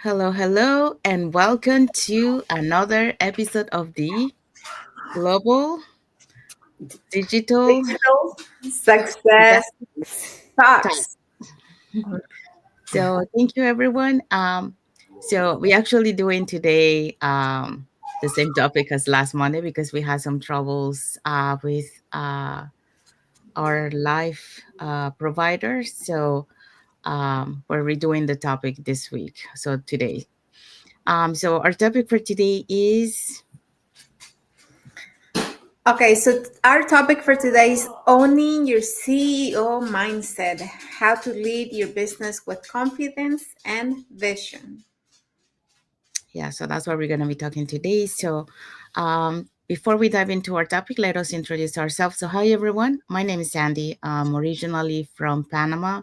Hello, hello, and welcome to another episode of the Global Digital Digital Success Success Talk. Talks. So, thank you, everyone. So we actually doing today the same topic as last Monday because we had some troubles with our live provider. So we're redoing the topic this week. So today. So our topic for today is Okay, so our topic for today is owning your CEO mindset, how to lead your business with confidence and vision. Yeah, so that's what we're going to be talking today. So, before we dive into our topic, let us introduce ourselves. So, hi everyone. My name is Sandy. I'm originally from Panama,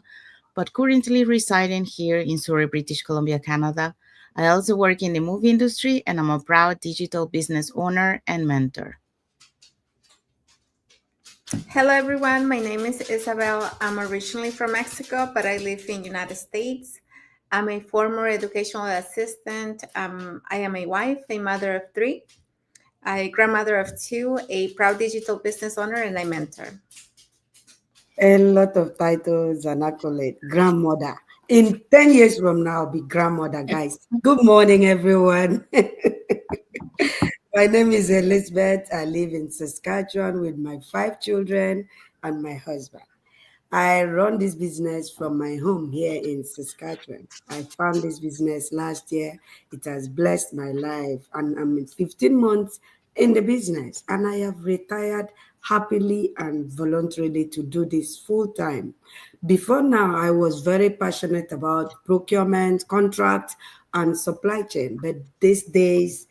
but currently residing here in Surrey, British Columbia, Canada. I also work in the movie industry, and I'm a proud digital business owner and mentor. Hello everyone, my name is Isabel. I'm originally from Mexico, but I live in United States. I'm a former educational assistant. I am a wife, a mother of three, a grandmother of two, a proud digital business owner, and a mentor. A lot of titles and accolades. Grandmother. In 10 years from now, I'll be grandmother, guys. Good morning, everyone. My name is Elizabeth. I live in Saskatchewan with my 5 children and my husband. I run this business from my home here in Saskatchewan. I found this business last year. It has blessed my life, and I'm in 15 months in the business, and I have retired happily and voluntarily to do this full time. Before now, I was very passionate about procurement, contract, and supply chain, but these days,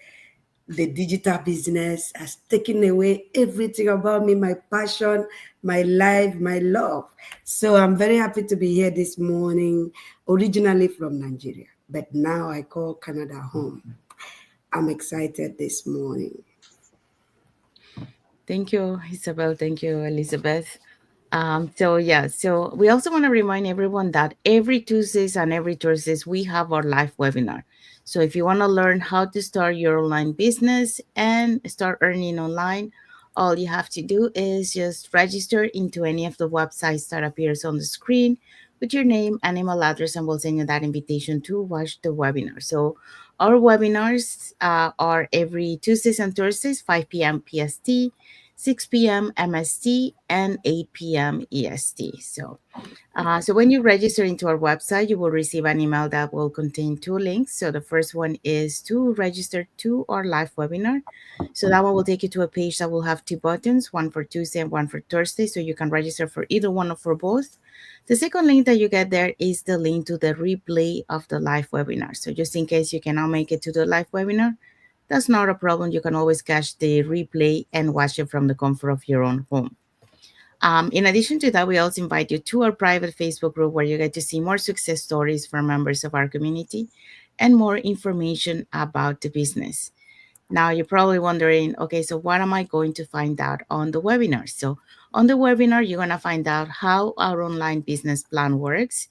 the digital business has taken away everything about me, my passion, my life, my love. So I'm very happy to be here this morning, originally from Nigeria, but now I call Canada home. I'm excited this morning. Thank you, Isabel. Thank you, Elizabeth. So we also want to remind everyone that every Tuesdays and every Thursdays we have our live webinar. So if you want to learn how to start your online business and start earning online, all you have to do is just register into any of the websites that appears on the screen with your name and email address, and we'll send you that invitation to watch the webinar. So our webinars are every Tuesdays and Thursdays, 5 p.m. PST, 6 p.m. MST, and 8 p.m. EST. So when you register into our website, you will receive an email that will contain two links. So the first one is to register to our live webinar. So that one will take you to a page that will have two buttons, one for Tuesday and one for Thursday. So you can register for either one or for both. The second link that you get there is the link to the replay of the live webinar. So just in case you cannot make it to the live webinar, that's not a problem. You can always catch the replay and watch it from the comfort of your own home. In addition to that, we also invite you to our private Facebook group where you get to see more success stories from members of our community and more information about the business. Now, you're probably wondering, okay, so what am I going to find out on the webinar? So, on the webinar, you're going to find out how our online business plan works.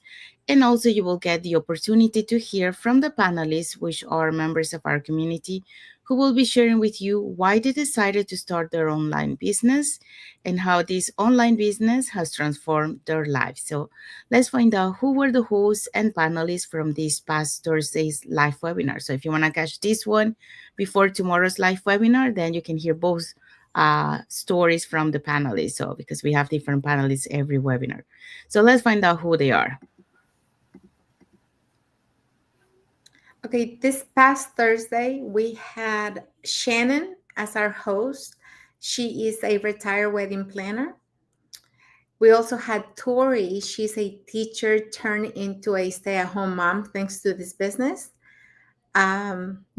And also, you will get the opportunity to hear from the panelists, which are members of our community, who will be sharing with you why they decided to start their online business and how this online business has transformed their lives. So, let's find out who were the hosts and panelists from this past Thursday's live webinar. So, if you want to catch this one, before tomorrow's live webinar, then you can hear both stories from the panelists. So, because we have different panelists every webinar. So, let's find out who they are. Okay, this past Thursday, we had Shannon as our host. She is a retired wedding planner. We also had Tori. She's a teacher turned into a stay at home mom thanks to this business.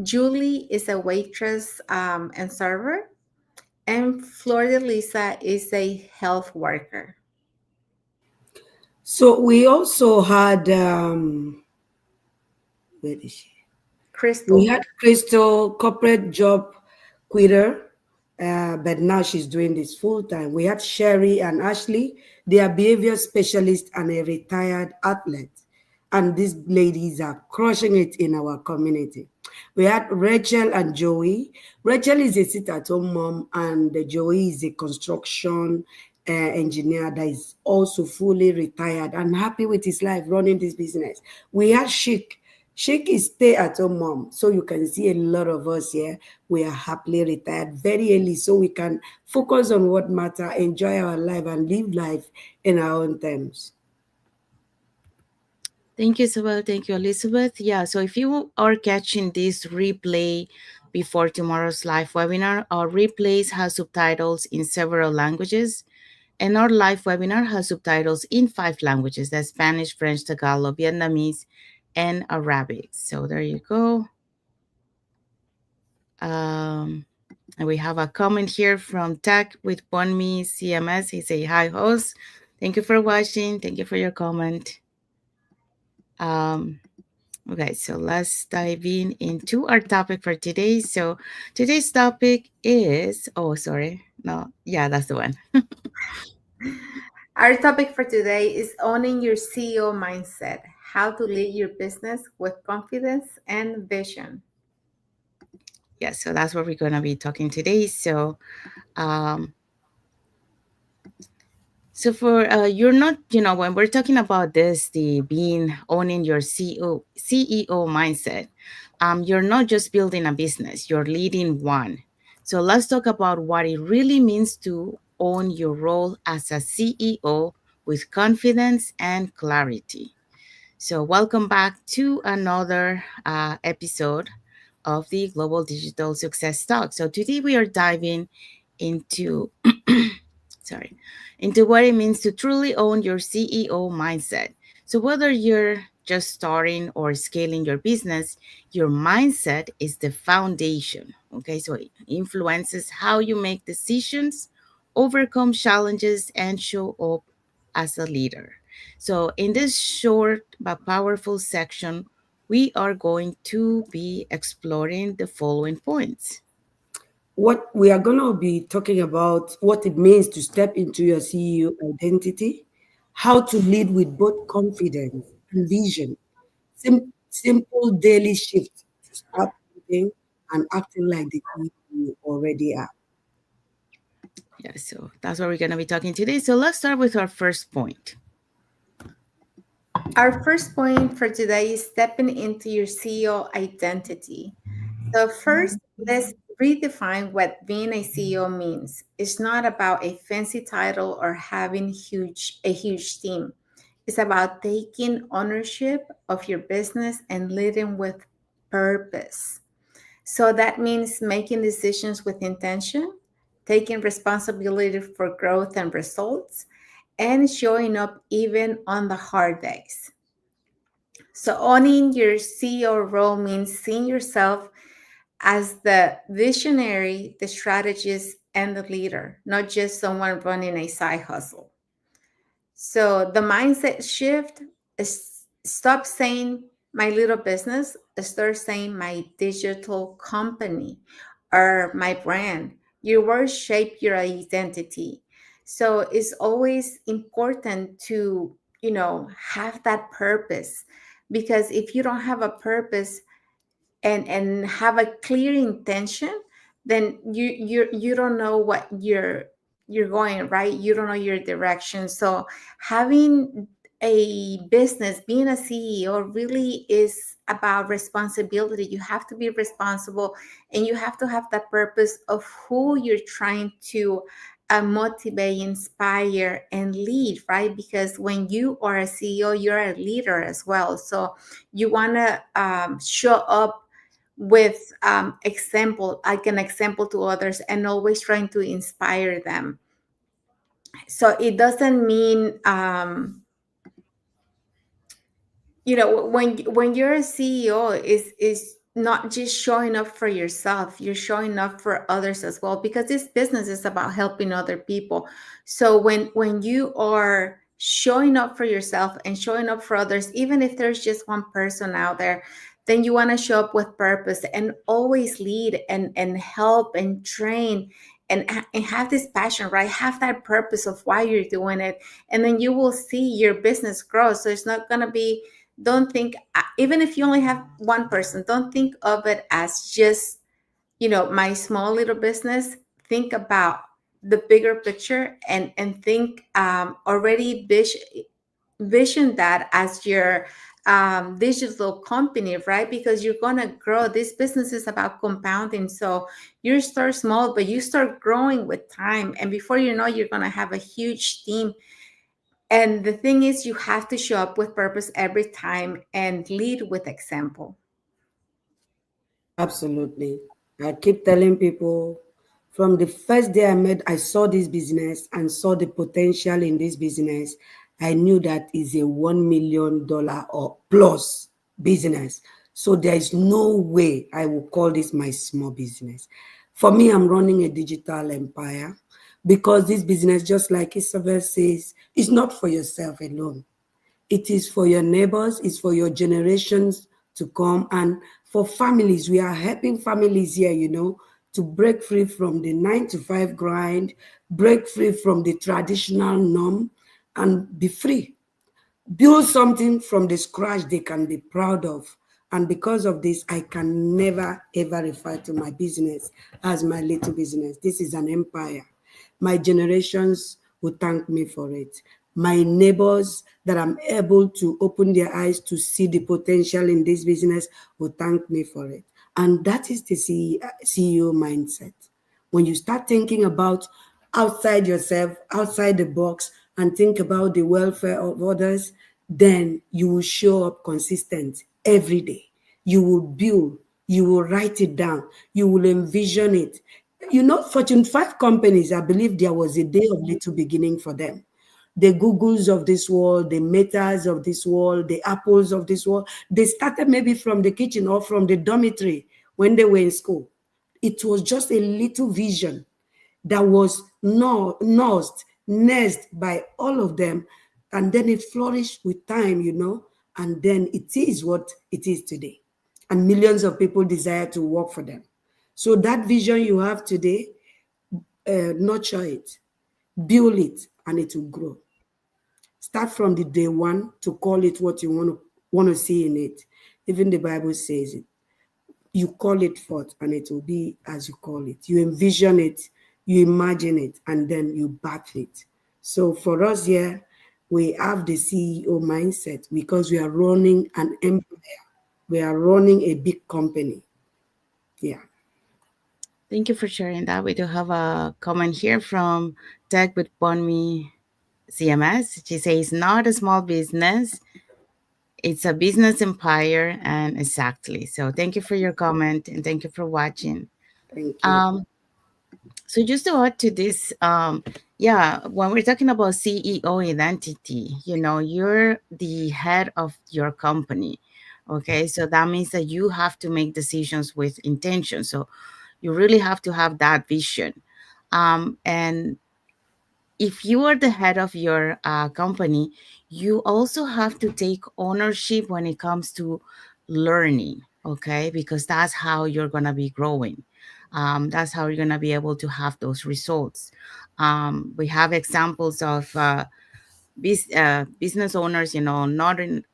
Julie is a waitress and server. And Flor Lisa is a health worker. So we also had, where is she? We Crystal. had Crystal, corporate job quitter, but now she's doing this full time. We had Sherry and Ashley. They are behavior specialists and a retired athlete. and these ladies are crushing it in our community. We had Rachel and Joey. Rachel is a sit-at-home mom, and Joey is a construction engineer that is also fully retired and happy with his life running this business. We had Chic. Chic is stay-at-home mom, so you can see a lot of us here. We are happily retired very early, so we can focus on what matter, enjoy our life, and live life in our own terms. Thank you, Isabel. Thank you, Elizabeth. Yeah, so if you are catching this replay before tomorrow's live webinar, our replays have subtitles in several languages, and our live webinar has subtitles in 5 languages: that's Spanish, French, Tagalog, Vietnamese, and Arabic. So there you go. And we have a comment here from Tech with Bonmi CMS. He say, hi, host. Thank you for watching. Thank you for your comment. Okay, so let's dive into our topic for today. So today's topic is, oh, sorry. No, yeah, that's the one. Our topic for today is owning your CEO mindset, how to lead your business with confidence and vision. Yeah, so that's what we're going to be talking today. So, for you're not, when we're talking about this, the being owning your CEO mindset, you're not just building a business, you're leading one. So let's talk about what it really means to own your role as a CEO with confidence and clarity. So welcome back to another episode of the Global Digital Success Talk. So today we are diving into sorry, into what it means to truly own your CEO mindset. So whether you're just starting or scaling your business, your mindset is the foundation. Okay, so it influences how you make decisions, overcome challenges, and show up as a leader. So in this short but powerful section, we are going to be exploring the following points. What we are going to be talking about what it means to step into your CEO identity, how to lead with both confidence and vision, simple daily shift to start thinking and acting like the CEO you already are. Yeah, so that's what we're going to be talking today. So let's start with our first point. Our first point for today is stepping into your CEO identity. So first, let's redefine what being a CEO means. It's not about a fancy title or having a huge team. It's about taking ownership of your business and leading with purpose. So that means making decisions with intention, taking responsibility for growth and results, and showing up even on the hard days. So owning your CEO role means seeing yourself as the visionary, the strategist, and the leader, not just someone running a side hustle. So the mindset shift is stop saying my little business, start saying my digital company or my brand. Your words shape your identity. So it's always important to, have that purpose, because if you don't have a purpose and have a clear intention, then you don't know what you're going, right? You don't know your direction. So having a business, being a CEO, really is about responsibility. You have to be responsible, and you have to have that purpose of who you're trying to motivate, inspire, and lead, right? Because when you are a CEO, you're a leader as well. So you want to show up with an example to others, and always trying to inspire them. So it doesn't mean when you're a CEO, is not just showing up for yourself, you're showing up for others as well, because this business is about helping other people. So when you are showing up for yourself and showing up for others, even if there's just one person out there, then you want to show up with purpose and always lead and help and train, and have this passion, right? Have that purpose of why you're doing it, and then you will see your business grow. So it's not going to be Don't think, even if you only have one person, don't think of it as just, my small little business. Think about the bigger picture, and think, already vision that as your digital company, right? Because you're going to grow. This business is about compounding. So you start small, but you start growing with time. And before you know, you're going to have a huge team. And the thing is, you have to show up with purpose every time and lead with example. Absolutely. I keep telling people from the first day I saw this business and saw the potential in this business. I knew that is a $1 million or plus business. So there is no way I will call this my small business. For me, I'm running a digital empire because this business, just like Isabel says, is not for yourself alone. It is for your neighbors, it's for your generations to come, and for families. We are helping families here, to break free from the 9 to 5 grind, break free from the traditional norm, and be free. Build something from the scratch they can be proud of. And because of this, I can never ever refer to my business as my little business. This is an empire. My generations will thank me for it. My neighbors that I'm able to open their eyes to see the potential in this business will thank me for it. And that is the CEO mindset. When you start thinking about outside yourself, outside the box, and think about the welfare of others, then you will show up consistent every day. You will build, you will write it down, you will envision it. Fortune 5 companies, I believe there was a day of little beginning for them. The Googles of this world, the Metas of this world, the Apples of this world, they started maybe from the kitchen or from the dormitory when they were in school. It was just a little vision that was nursed by all of them. And then it flourished with time, and then it is what it is today. And millions of people desire to work for them. So that vision you have today, nurture it, build it, and it will grow. Start from the day one to call it what you want to see in it. Even the Bible says it. You call it forth and it will be as you call it. You envision it, you imagine it, and then you birth it. So for us here, we have the CEO mindset because we are running an empire. We are running a big company. Yeah. Thank you for sharing that. We do have a comment here from Tech with Bonmi CMS. She says, not a small business, it's a business empire. And exactly. So thank you for your comment and thank you for watching. Thank you. Um, so just to add to this, yeah, when we're talking about CEO identity, you're the head of your company. Okay, so that means that you have to make decisions with intention. So you really have to have that vision. And if you are the head of your company, you also have to take ownership when it comes to learning, okay? Because that's how you're going to be growing. That's how you're going to be able to have those results. We have examples of business owners, not in,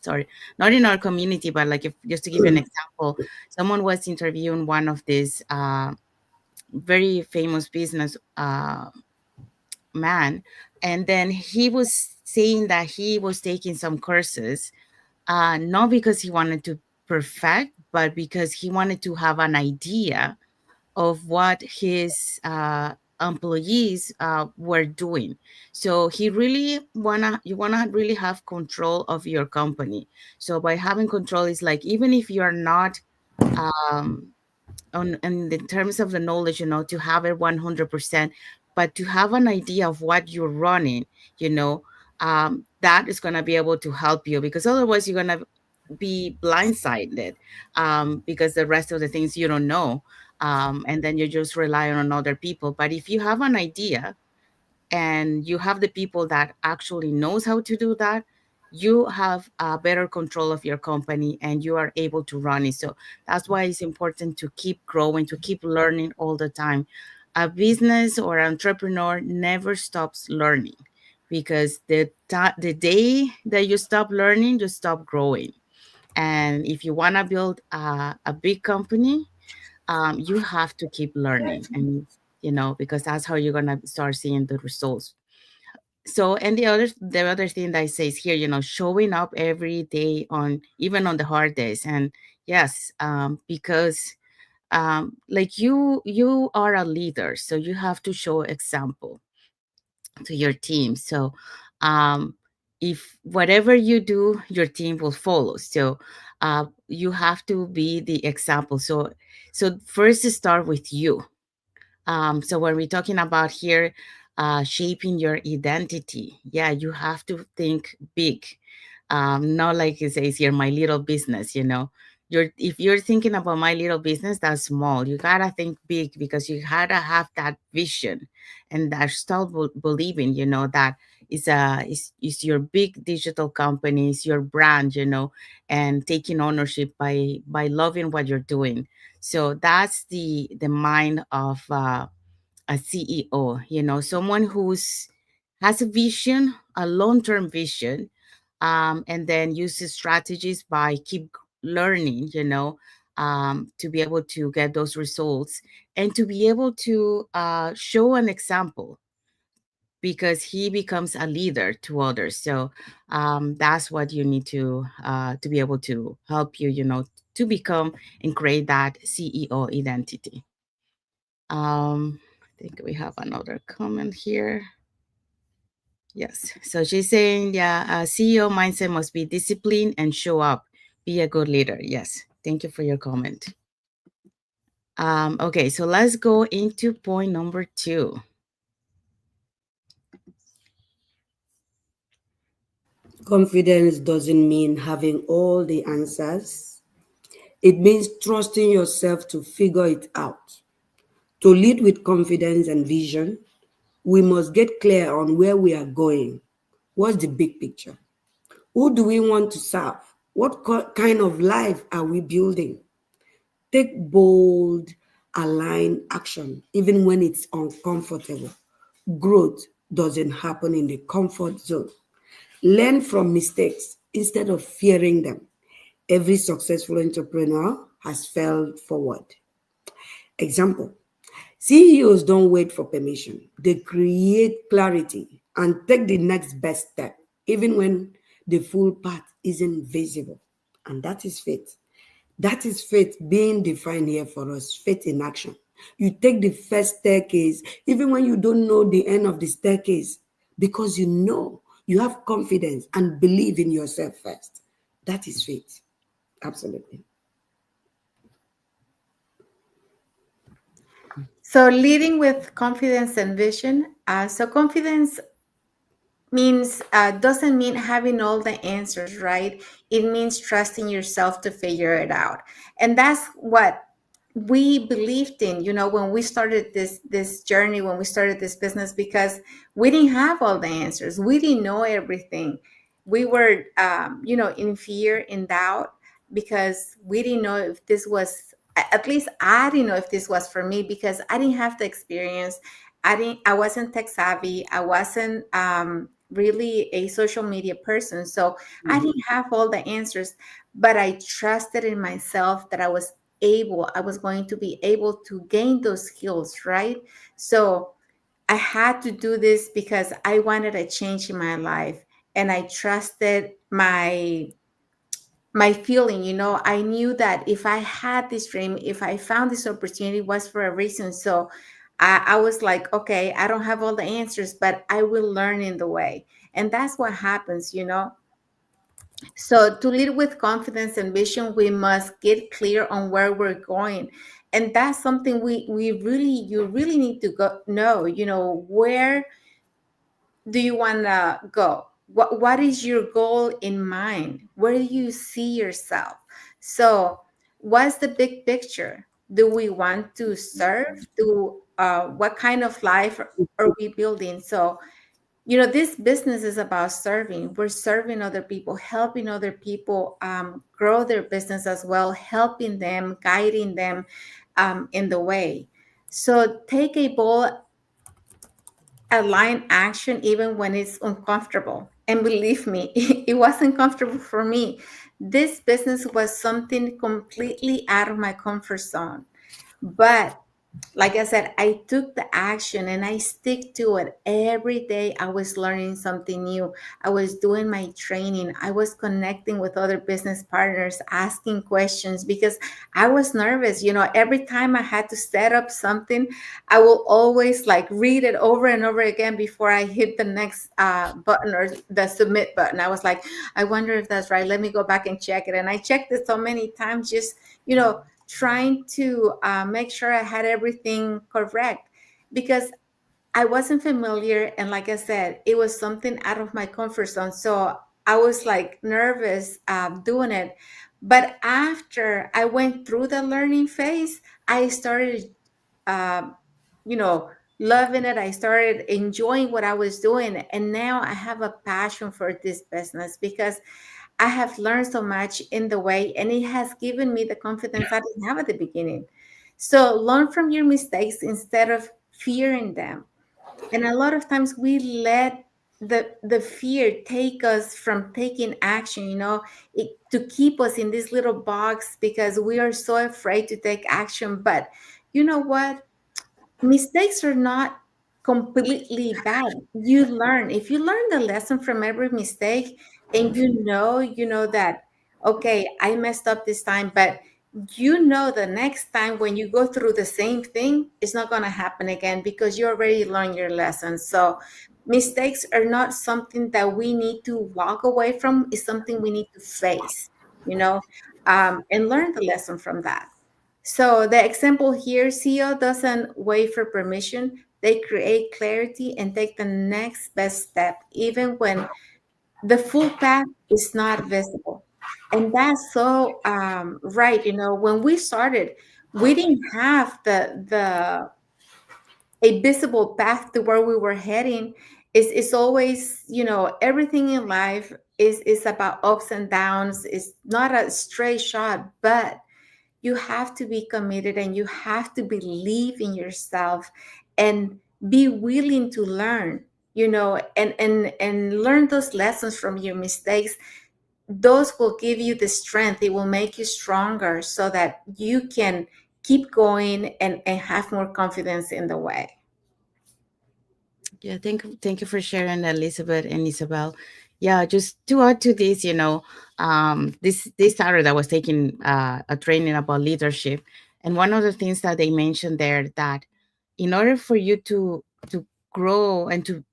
sorry, not in our community, but like if just to give you an example, someone was interviewing one of these very famous business man, and then he was saying that he was taking some courses, not because he wanted to perfect, but because he wanted to have an idea of what his employees were doing. So he really you wanna really have control of your company. So by having control is like, even if you're not um, on in the terms of the knowledge, to have it 100%, but to have an idea of what you're running, you know that is going to be able to help you, because otherwise you're going to be blindsided, because the rest of the things you don't know, and then you're just relying on other people. But if you have an idea and you have the people that actually knows how to do that, you have a better control of your company and you are able to run it. So that's why it's important to keep growing, to keep learning all the time. A business or entrepreneur never stops learning. because the day that you stop learning, you stop growing. And if you want to build a big company, you have to keep learning, and because that's how you're gonna start seeing the results. So, and the other thing that I say is here, showing up every day, on even on the hard days. And yes, because like you are a leader, so you have to show example to your team. So um if whatever you do, your team will follow. So you have to be the example. So first start with you. So when we're talking about here, shaping your identity, yeah, you have to think big. Not like it says here, my little business. If you're thinking about my little business, that's small. You gotta think big, because you gotta have that vision, and that start believing, that is your big digital company, is your brand, and taking ownership by loving what you're doing. So that's the mind of a CEO, someone who's has a vision, a long-term vision, and then uses strategies by keep learning, to be able to get those results, and to be able to show an example, because he becomes a leader to others. So that's what you need to be able to help you, to become and create that CEO identity. I think we have another comment here. Yes. So she's saying, yeah, CEO mindset must be disciplined and show up, be a good leader. Yes. Thank you for your comment. Okay, so let's go into point number 2. Confidence doesn't mean having all the answers. It means trusting yourself to figure it out. To lead with confidence and vision, we must get clear on where we are going. What's the big picture? Who do we want to serve? What kind of life are we building? Take bold, aligned action, even when it's uncomfortable. Growth doesn't happen in the comfort zone. Learn from mistakes instead of fearing them. Every successful entrepreneur has failed forward. Example: CEOs don't wait for permission, they create clarity and take the next best step, even when the full path isn't visible. And that is faith. That is faith being defined here for us, faith in action. You take the first staircase, even when you don't know the end of the staircase, because you know you have confidence and believe in yourself first. That is faith. Absolutely. So leading with confidence and vision. So confidence means doesn't mean having all the answers, right? It means trusting yourself to figure it out, and that's what we believed in, when we started this journey, when we started this business, because we didn't have all the answers, we didn't know everything. We were in fear, in doubt, because we didn't know if this was, at least I didn't know if this was for me, because I didn't have the experience. I wasn't tech savvy. I wasn't really a social media person, so I didn't have all the answers, but I trusted in myself that I was going to be able to gain those skills, right? So I had to do this because I wanted a change in my life, and I trusted my feeling. I knew that if I had this dream, if I found this opportunity, it was for a reason. So I was like, okay, I don't have all the answers, but I will learn in the way. And that's what happens. So to lead with confidence and vision, we must get clear on where we're going. And that's something you really need to go know, where do you want to go? What is your goal in mind? Where do you see yourself? So what's the big picture? Do we want to serve? What kind of life are we building? So this business is about serving. We're serving other people, helping other people grow their business as well, helping them, guiding them in the way. So take a bold align action even when it's uncomfortable. And believe me, it wasn't comfortable for me. This business was something completely out of my comfort zone. But like I said, I took the action and I stick to it every day. I was learning something new. I was doing my training. I was connecting with other business partners, asking questions because I was nervous. Every time I had to set up something, I will always like read it over and over again before I hit the next button or the submit button. I was like, I wonder if that's right. Let me go back and check it. And I checked it so many times, just, trying to make sure I had everything correct because I wasn't familiar. And like I said, it was something out of my comfort zone. So I was like nervous doing it. But after I went through the learning phase, I started, um, you know, loving it. I started enjoying what I was doing. And now I have a passion for this business because I have learned so much in the way, and it has given me the confidence I didn't have at the beginning. So learn from your mistakes instead of fearing them. And a lot of times we let the fear take us from taking action, to keep us in this little box because we are so afraid to take action. But you know what? Mistakes are not completely bad. You learn. If you learn the lesson from every mistake and you know that, okay, I messed up this time, but the next time when you go through the same thing, it's not going to happen again because you already learned your lesson. So mistakes are not something that we need to walk away from. It's something we need to face, and learn the lesson from that. So the example here, CEO doesn't wait for permission. They create clarity and take the next best step, even when the full path is not visible. And that's so right. When we started, we didn't have the a visible path to where we were heading. It's always, everything in life is about ups and downs. It's not a straight shot, but you have to be committed and you have to believe in yourself and be willing to learn, and learn those lessons from your mistakes. Those will give you the strength. It will make you stronger so that you can keep going and have more confidence in the way. Yeah, thank you for sharing, Elizabeth and Isabel. Yeah, just to add to this, this Saturday I was taking a training about leadership, and one of the things that they mentioned there, that in order for you to grow and to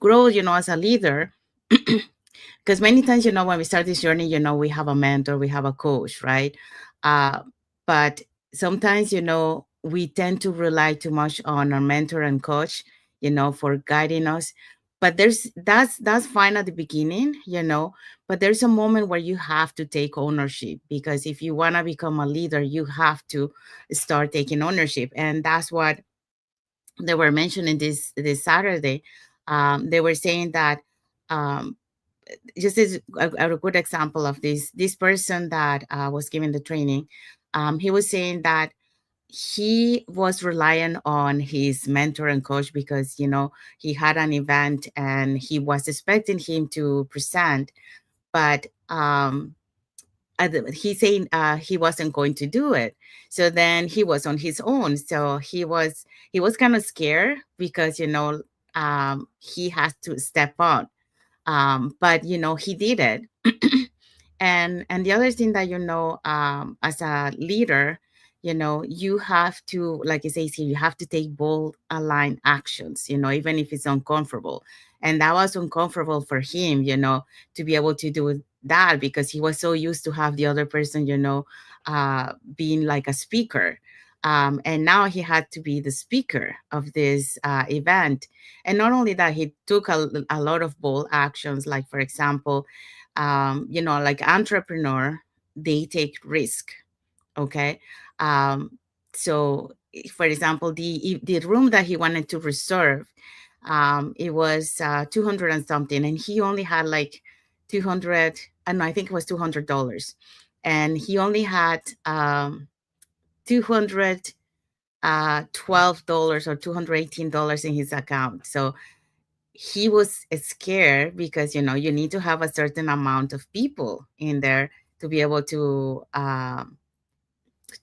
grow, as a leader, because many times, when we start this journey, we have a mentor, we have a coach, right? Uh, but sometimes, we tend to rely too much on our mentor and coach, for guiding us. But that's fine at the beginning, but there's a moment where you have to take ownership, because if you want to become a leader, you have to start taking ownership. And that's what they were mentioning this Saturday. They were saying that, um, just as a good example of this person that was giving the training, he was saying that he was relying on his mentor and coach because he had an event and he was expecting him to present, but he's saying he wasn't going to do it. So then he was on his own. So he was kind of scared because he has to step on, but he did it. And the other thing that, as a leader, you have to, like it says here, you have to take bold aligned actions, even if it's uncomfortable. And that was uncomfortable for him, to be able to do that, because he was so used to have the other person, being like a speaker. And now he had to be the speaker of this event. And not only that, he took a lot of bold actions, like, for example, like entrepreneur, they take risk. Okay. So, for example, the room that he wanted to reserve, it was 200 and something, and he only had like 200. And I think it was $200, and he only had 200 $12 or $218 in his account. So he was scared because, you need to have a certain amount of people in there to be able to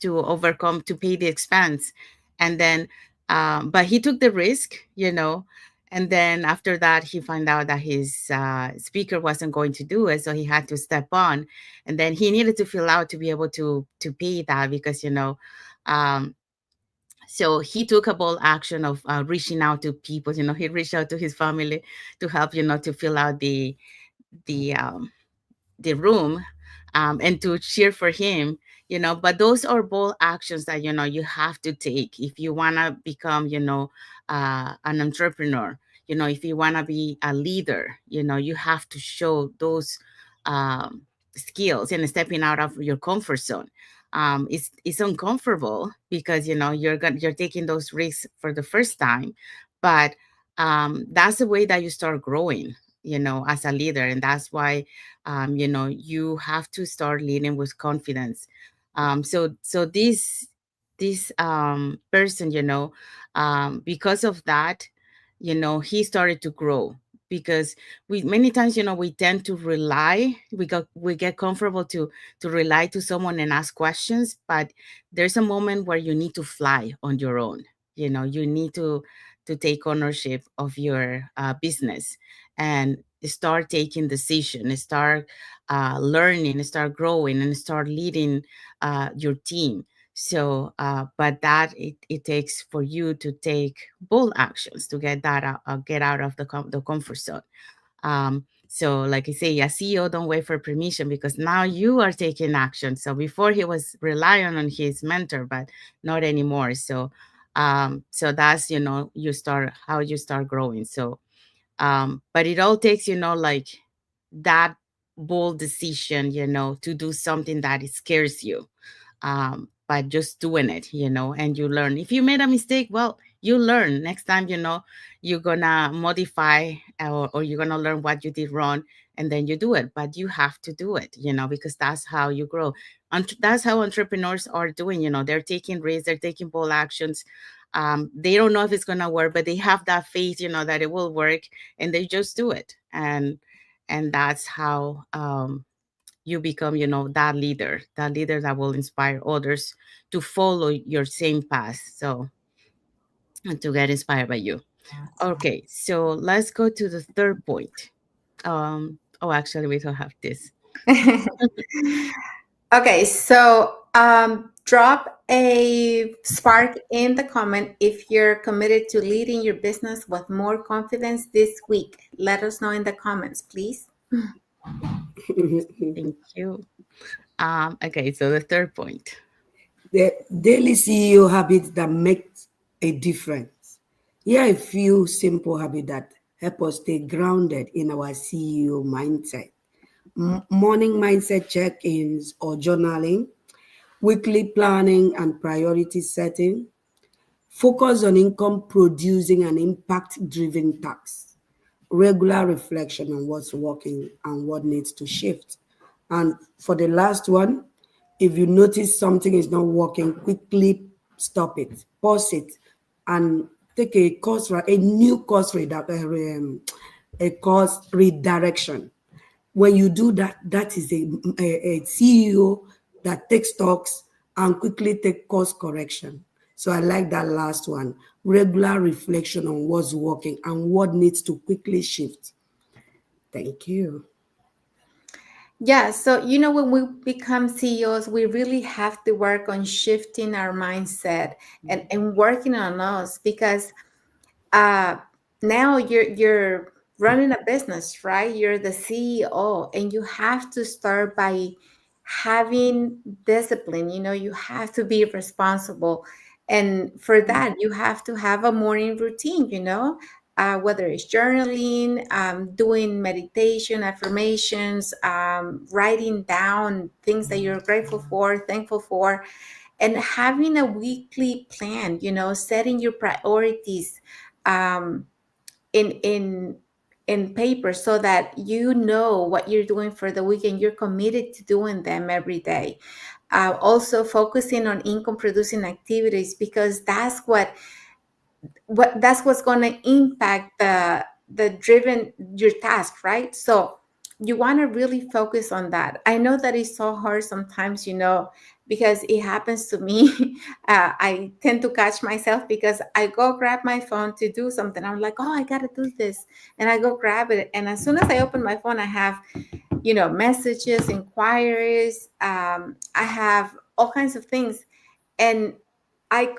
overcome, to pay the expense. And then but he took the risk, and then after that he found out that his speaker wasn't going to do it, so he had to step on. And then he needed to fill out to be able to pay that, because um so he took a bold action of reaching out to people. He reached out to his family to help, to fill out the um the room, and to cheer for him. But those are bold actions that you have to take if you want to become, an entrepreneur. If you want to be a leader, you have to show those um, skills and stepping out of your comfort zone. It's uncomfortable because you're taking those risks for the first time, but that's the way that you start growing, as a leader. And that's why you have to start leading with confidence. So this person, because of that, he started to grow, because we many times, we tend to rely, we get comfortable to rely to someone and ask questions. But there's a moment where you need to fly on your own. You need to take ownership of your business, and start taking decision, start learning, start growing, and start leading your team. So but that it takes for you to take bold actions to get out of the comfort zone. So like I say, a CEO don't wait for permission, because now you are taking action. So before he was relying on his mentor, but not anymore. So that's, you start growing. So but it all takes, like that bold decision, to do something that it scares you, by just doing it, and you learn. If you made a mistake, well, you learn. Next time, you're gonna modify, or you're gonna learn what you did wrong, and then you do it. But you have to do it, because that's how you grow. And that's how entrepreneurs are doing. They're taking risks, they're taking bold actions. They don't know if it's gonna work, but they have that faith, that it will work, and they just do it. And that's how you become, that leader that will inspire others to follow your same path, so, and to get inspired by you. Okay, so let's go to the third point. Oh, actually, we don't have this. Okay, so drop a spark in the comment if you're committed to leading your business with more confidence this week. Let us know in the comments, please. Thank you. Okay, so the third point. The daily CEO habits that make a difference. Here are a few simple habits that help us stay grounded in our CEO mindset. Morning mindset check-ins or journaling, weekly planning and priority setting, focus on income producing and impact driven tasks, regular reflection on what's working and what needs to shift. And for the last one, if you notice something is not working, quickly stop it, pause it, and take a new a course redirection. When you do that, that is a CEO that takes talks and quickly take course correction. So I like that last one. Regular reflection on what's working and what needs to quickly shift. Thank you. Yeah, so when we become CEOs, we really have to work on shifting our mindset and working on us, because uh, now you're running a business, right? You're the CEO, and you have to start by having discipline. You have to be responsible, and for that, you have to have a morning routine. Whether it's journaling, doing meditation, affirmations, writing down things that you're grateful for, thankful for, and having a weekly plan. Setting your priorities um, in paper, so that you know what you're doing for the week and you're committed to doing them every day. Also focusing on income producing activities, because that's what's going to impact driven your task, right? So you want to really focus on that. I know that it's so hard sometimes, because it happens to me. I tend to catch myself because I go grab my phone to do something. I'm like, oh, I got to do this. And I go grab it. And as soon as I open my phone, I have, messages, inquiries. I have all kinds of things. And I,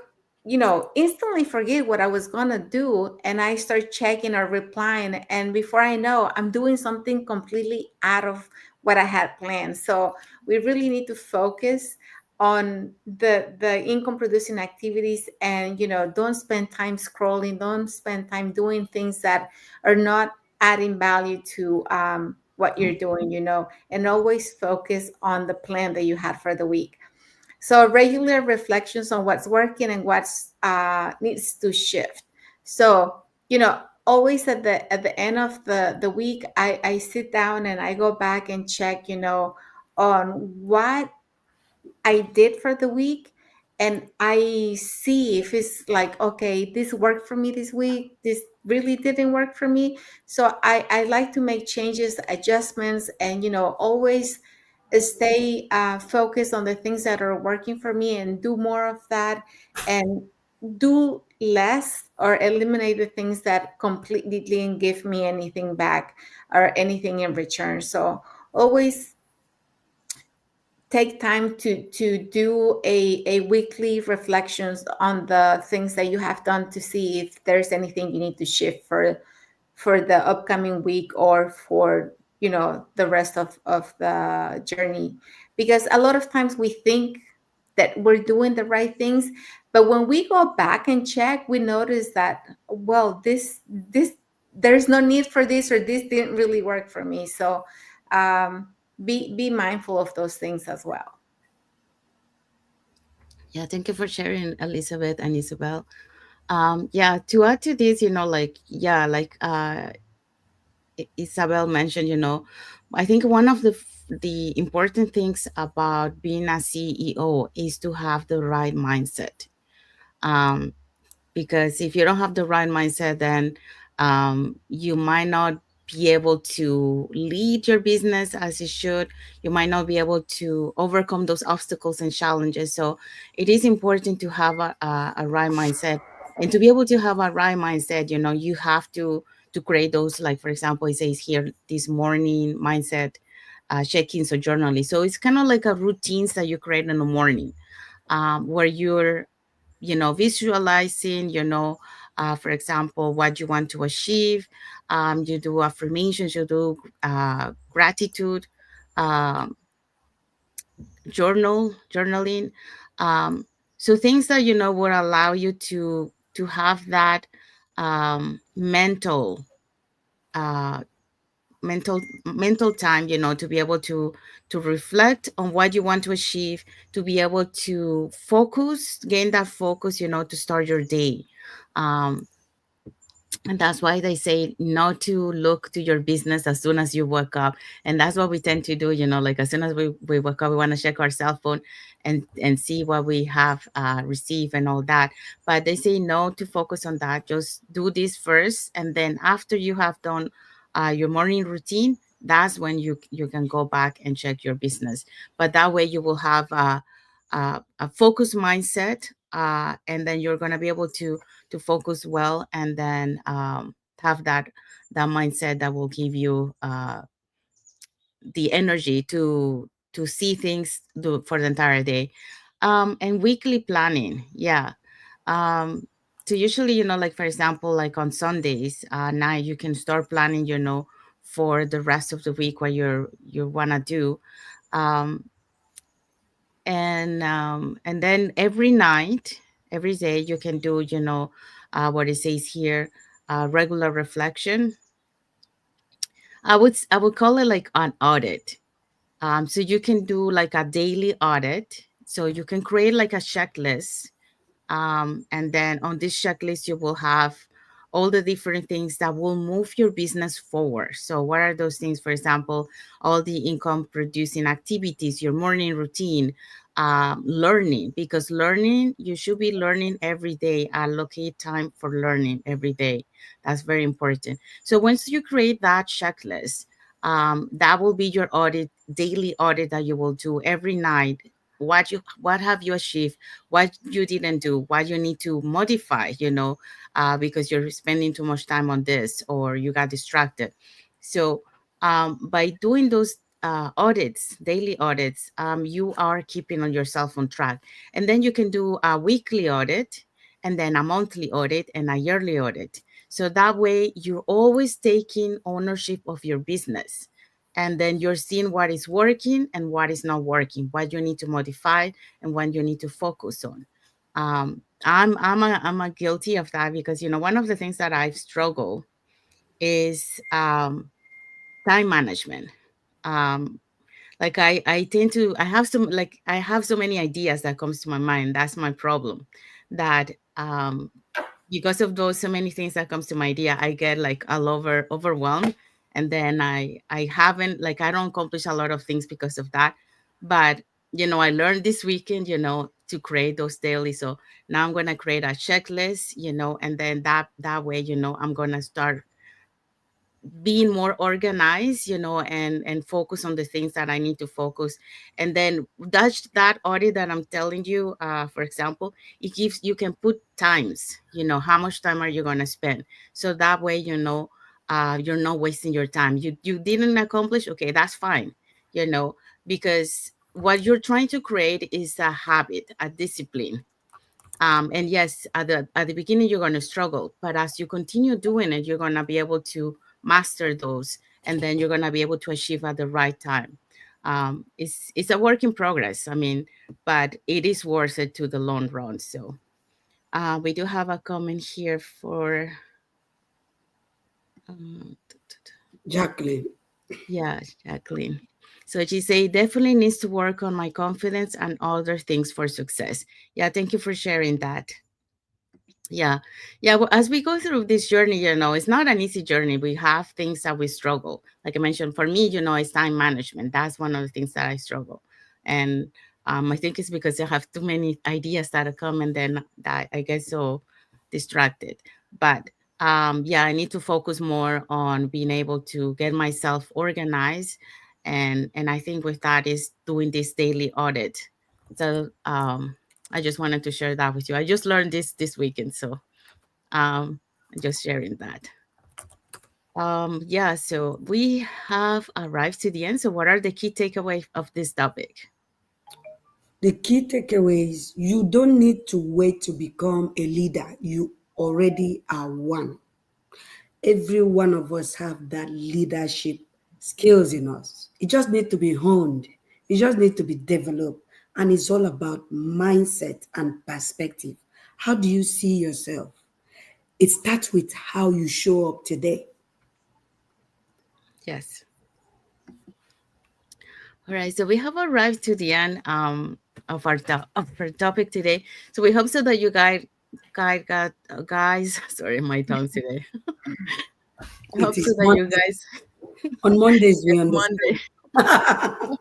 instantly forget what I was gonna do, and I start checking or replying, and before I know, I'm doing something completely out of what I had planned. So we really need to focus on the income producing activities, and don't spend time scrolling, don't spend time doing things that are not adding value to what you're doing, and always focus on the plan that you had for the week. So regular reflections on what's working and what's needs to shift. So always at the end of the week, I sit down and I go back and check, on what I did for the week, and I see if it's like, okay, this worked for me this week, this really didn't work for me. So I like to make changes, adjustments, and always stay focused on the things that are working for me and do more of that, and do less or eliminate the things that completely didn't give me anything back or anything in return. So always take time to do a weekly reflections on the things that you have done, to see if there's anything you need to shift for the upcoming week, or for the rest of the journey. Because a lot of times we think that we're doing the right things, but when we go back and check, we notice that, well, this there's no need for this, or this didn't really work for me. So be mindful of those things as well. Yeah, thank you for sharing, Elizabeth and Isabel. Yeah, to add to this, like, yeah, like Isabel mentioned, I think one of the important things about being a CEO is to have the right mindset. Um, because if you don't have the right mindset, then you might not be able to lead your business as you should. You might not be able to overcome those obstacles and challenges. So it is important to have a right mindset. And to be able to have a right mindset, you have to create those, like, for example, it says here, this morning mindset check-ins or journaling. So it's kind of like a routines that you create in the morning, where you're visualizing, for example, what you want to achieve. You do affirmations, you do gratitude, um, journaling. um, so things that would allow you to have that mental uh, mental time, to be able to reflect on what you want to achieve, to be able to focus, gain that focus, to start your day. um, and that's why they say not to look to your business as soon as you wake up. And that's what we tend to do, like as soon as we wake up, we want to check our cell phone and see what we have received and all that. But they say no to focus on that. Just do this first. And then after you have done your morning routine, that's when you can go back and check your business. But that way you will have a focused mindset, and then you're going to be able to focus well, and then have that mindset that will give you the energy to see things for the entire day. And weekly planning, yeah. So usually, like, for example, like on Sundays now you can start planning, for the rest of the week what you want to do. um, and then every night, every day, you can do, what it says here, regular reflection. I would call it like an audit. So you can do like a daily audit, so you can create like a checklist. And then on this checklist, you will have all the different things that will move your business forward. So, what are those things? For example, all the income producing activities, your morning routine, learning, because learning, you should be learning every day. Allocate time for learning every day. That's very important. So once you create that checklist, that will be your audit, daily audit that you will do every night. What have you achieved, what you didn't do, what you need to modify, because you're spending too much time on this or you got distracted. So by doing those audits, daily audits, you are keeping on yourself on track. And then you can do a weekly audit, and then a monthly audit, and a yearly audit. So that way you're always taking ownership of your business. And then you're seeing what is working and what is not working, what you need to modify and what you need to focus on. I'm a guilty of that, because one of the things that I've struggled is time management. um like I tend to, I have so many ideas that comes to my mind. That's my problem. That because of those so many things that comes to my idea, I get like all overwhelmed. And then I haven't, like, I don't accomplish a lot of things because of that. But I learned this weekend, to create those daily. So now I'm going to create a checklist, and then that way, I'm going to start being more organized, and focus on the things that I need to focus. And then that audit that I'm telling you, for example, it gives, you can put times, how much time are you going to spend. So that way, you're not wasting your time. You didn't accomplish, okay, that's fine, you know because what you're trying to create is a habit, a discipline. And yes, at the beginning you're going to struggle, but as you continue doing it, you're going to be able to master those, and then you're going to be able to achieve at the right time. It's a work in progress. I mean, but it is worth it to the long run. So we do have a comment here for um, Jacqueline. yeah, Jacqueline. So she say, definitely needs to work on my confidence and other things for success. Yeah, thank you for sharing that. Yeah. Yeah. Well, as we go through this journey, it's not an easy journey. We have things that we struggle. Like I mentioned, for me, it's time management. That's one of the things that I struggle. And I think it's because I have too many ideas that come, and then that I get so distracted. But yeah, I need to focus more on being able to get myself organized. And I think with that is doing this daily audit. So I just wanted to share that with you. I just learned this weekend, so I'm just sharing that. Yeah, so we have arrived to the end. So what are the key takeaways of this topic? The key takeaway is you don't need to wait to become a leader. You already are one. Every one of us have that leadership skills in us. It just needs to be honed. It just needs to be developed. And it's all about mindset and perspective. How do you see yourself? It starts with how you show up today. Yes. All right, so we have arrived to the end of our topic today. So we hope so that you guys, sorry, my tongue today. I It hope so is that you Monday. guys On Mondays, we it's Monday. understand.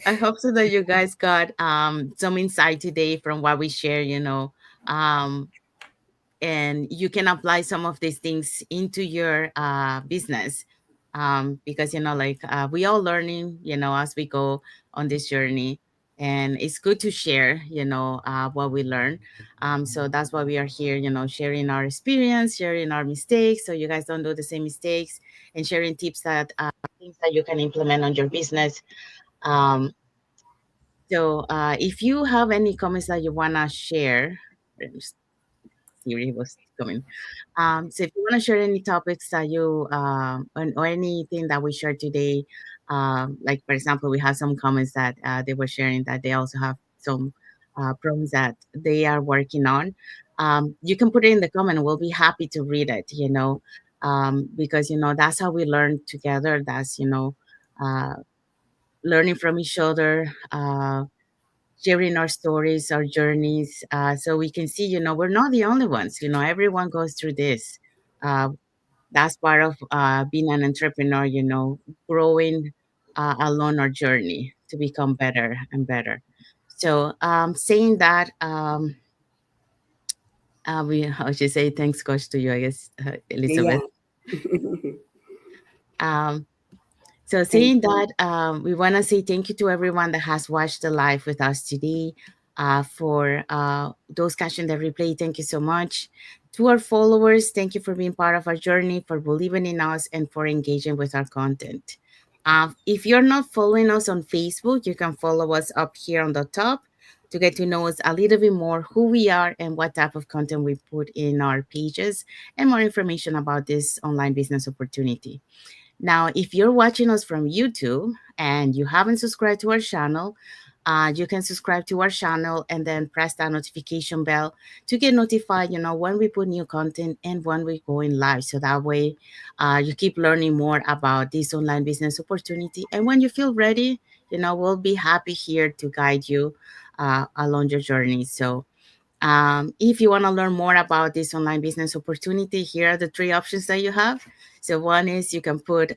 I hope so that you guys got some insight today from what we share, um, and you can apply some of these things into your business, because we all learning, as we go on this journey, and it's good to share, what we learn. So that's why we are here, sharing our experience, sharing our mistakes, so you guys don't do the same mistakes, and sharing tips that things that you can implement on your business. um, so if you have any comments that you want to share, Siri was coming. So if you want to share any topics that you or anything that we shared today, like for example, we have some comments that they were sharing that they also have some problems that they are working on. You can put it in the comment. We'll be happy to read it. Because that's how we learn together. That's uh, learning from each other. Sharing our stories, our journeys, so we can see, we're not the only ones. Everyone goes through this. Uh, that's part of being an entrepreneur, growing along our journey to become better and better. So, saying that, we I should say thanks, Coach, to you, I guess, Elizabeth. Yeah. Um, So, Thank saying you. that, we want to say thank you to everyone that has watched the live with us today. For those catching the replay, thank you so much. To our followers, thank you for being part of our journey, for believing in us, and for engaging with our content. If you're not following us on Facebook, you can follow us up here on the top to get to know us a little bit more, who we are, and what type of content we put in our pages, and more information about this online business opportunity. Now, if you're watching us from YouTube and you haven't subscribed to our channel, you can subscribe to our channel and then press that notification bell to get notified, when we put new content and when we go in live. So that way, you keep learning more about this online business opportunity. And when you feel ready, we'll be happy here to guide you along your journey. So, if you want to learn more about this online business opportunity, here are the three options that you have. So, one is you can put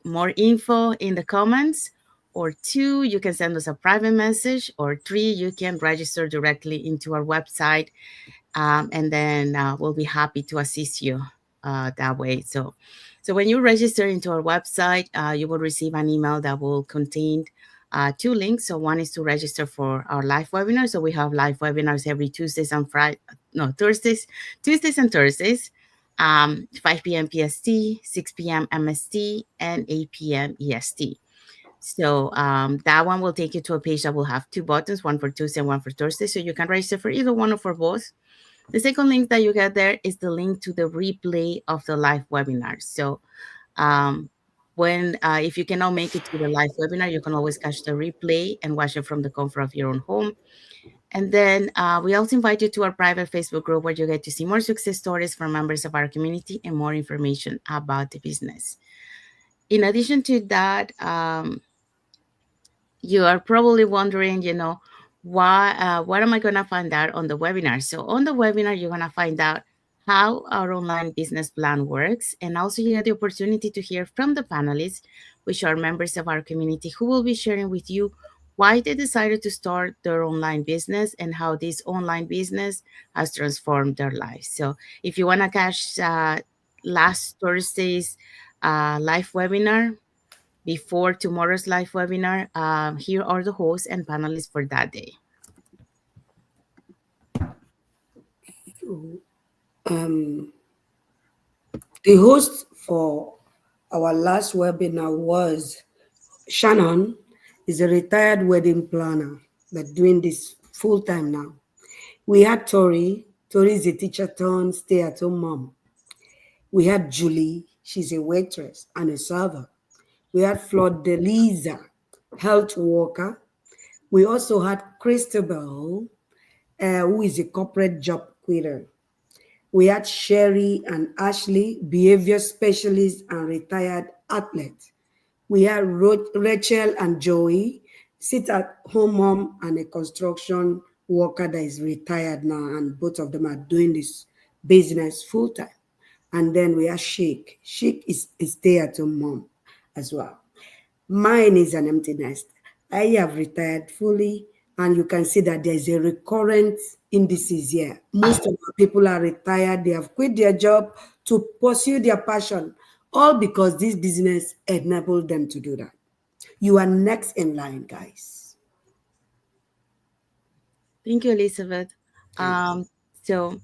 more info in the comments, or two, you can send us a private message, or three, you can register directly into our website, and then we'll be happy to assist you that way. So when you register into our website, you will receive an email that will contain two links. So one is to register for our live webinar. So we have live webinars every Tuesdays and Friday, no, Tuesdays and Thursdays, 5 p.m. PST, 6 p.m. MST, and 8 p.m. EST. So that one will take you to a page that will have two buttons, one for Tuesday and one for Thursday. So you can register for either one or for both. The second link that you get there is the link to the replay of the live webinar. So um, when if you cannot make it to the live webinar, you can always catch the replay and watch it from the comfort of your own home. And then we also invite you to our private Facebook group where you get to see more success stories from members of our community and more information about the business. In addition to that, you are probably wondering, why what am I going to find out on the webinar? So on the webinar, you're going to find out how our online business plan works, and also you get the opportunity to hear from the panelists, which are members of our community, who will be sharing with you why they decided to start their online business and how this online business has transformed their lives. So if you want to catch last Thursday's live webinar before tomorrow's live webinar, here are the hosts and panelists for that day. The host for our last webinar was Shannon, is a retired wedding planner, but doing this full time now. We had Tori. Tori is a teacher turned stay-at-home mom. We had Julie. She's a waitress and a server. We had Flordelisa, health worker. We also had Christabel, who is a corporate job quitter. We had Sherry and Ashley, behavior specialist and retired athlete. We had Rachel and Joey, sit at home mom and a construction worker that is retired now, and both of them are doing this business full time. And then we have Sheik. Sheik is a stay at home mom as well. Mine is an empty nest. I have retired fully, and you can see that there's a recurrent indices here. Most of the people are retired, they have quit their job to pursue their passion, all because this business enabled them to do that. You are next in line, guys. Thank you, Elizabeth. So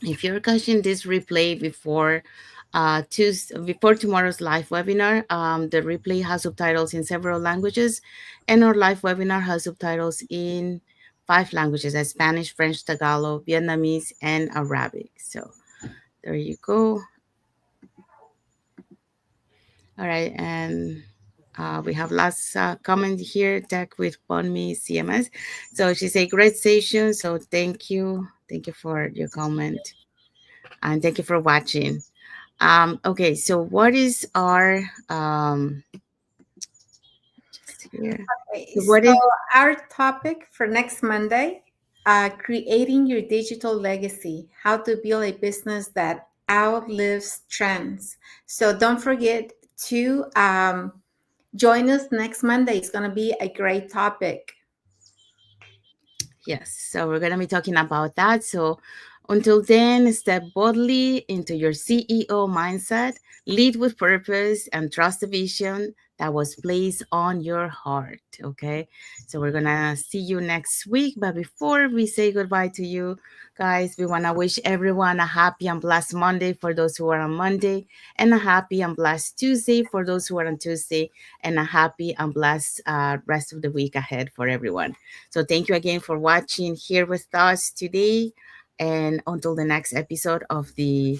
if you're catching this replay before tomorrow's live webinar, the replay has subtitles in several languages, and our live webinar has subtitles in 5 languages: as Spanish, French, Tagalog, Vietnamese, and Arabic. So there you go. All right, and we have last comment here, Tech with Bonmi CMS. So she's a great session. So thank you for your comment, and thank you for watching. Okay, so what is our just here? Okay, So what so is our topic for next Monday, creating your digital legacy, how to build a business that outlives trends. So don't forget to Join us next Monday. It's going to be a great topic. Yes, so we're going to be talking about that. So until then, step boldly into your CEO mindset, lead with purpose, and trust the vision that was placed on your heart. Okay, so we're going to see you next week. But before we say goodbye to you guys, we want to wish everyone a happy and blessed Monday for those who are on Monday, and a happy and blessed Tuesday for those who are on Tuesday, and a happy and blessed rest of the week ahead for everyone. So thank you again for watching here with us today. And until the next episode of the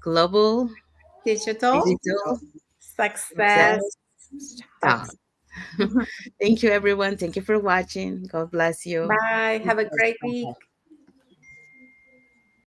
Global Digital Digital success Success talks. Talk. Thank you, everyone. Thank you for watching. God bless you. Bye. Have a great week.